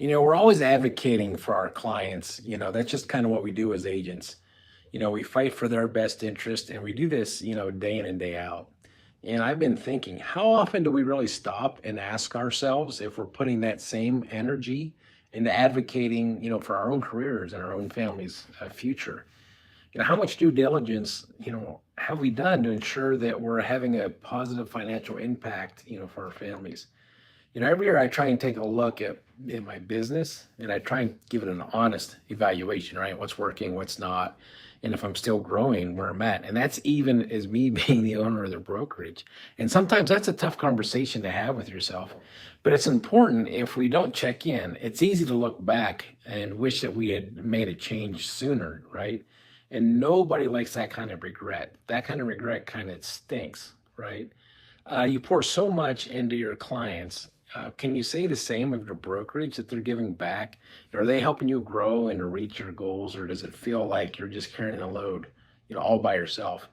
We're always advocating for our clients. That's just kind of what we do as agents. We fight for their best interest and we do this, day in and day out. And I've been thinking, how often do we really stop and ask ourselves if we're putting that same energy into advocating, for our own careers and our own families' future? How much due diligence, have we done to ensure that we're having a positive financial impact, for our families? Every year I try and take a look at in my business and I try and give it an honest evaluation, right? What's working, what's not, and if I'm still growing where I'm at. And that's even as me being the owner of the brokerage. And sometimes that's a tough conversation to have with yourself, but it's important. If we don't check in, it's easy to look back and wish that we had made a change sooner, right? And nobody likes that kind of regret. That kind of regret kind of stinks, right? You pour so much into your clients. Can you say the same of your brokerage, that they're giving back? Are they helping you grow and to reach your goals, or does it feel like you're just carrying the load, all by yourself?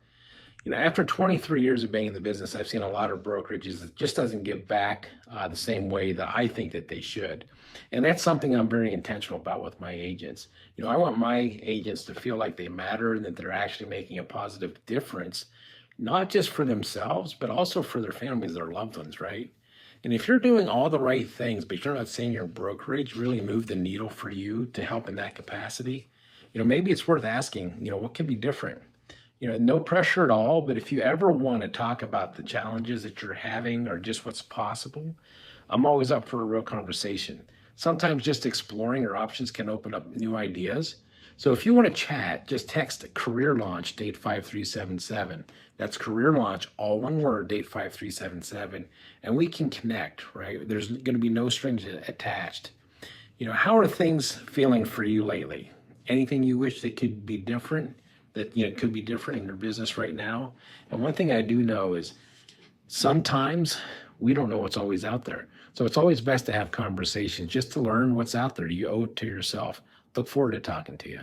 After 23 years of being in the business, I've seen a lot of brokerages that just doesn't give back the same way that I think that they should. And that's something I'm very intentional about with my agents. I want my agents to feel like they matter and that they're actually making a positive difference, not just for themselves, but also for their families, their loved ones, right? And if you're doing all the right things, but you're not seeing your brokerage really move the needle for you to help in that capacity, maybe it's worth asking, what can be different? No pressure at all, but if you ever want to talk about the challenges that you're having or just what's possible, I'm always up for a real conversation. Sometimes just exploring your options can open up new ideas. So if you want to chat, just text Career Launch, date 5377. That's Career Launch, all one word, date 5377. And we can connect, right? There's going to be no strings attached. How are things feeling for you lately? Anything you wish that could be different, that, could be different in your business right now? And one thing I do know is sometimes we don't know what's always out there. So it's always best to have conversations just to learn what's out there. You owe it to yourself. Look forward to talking to you.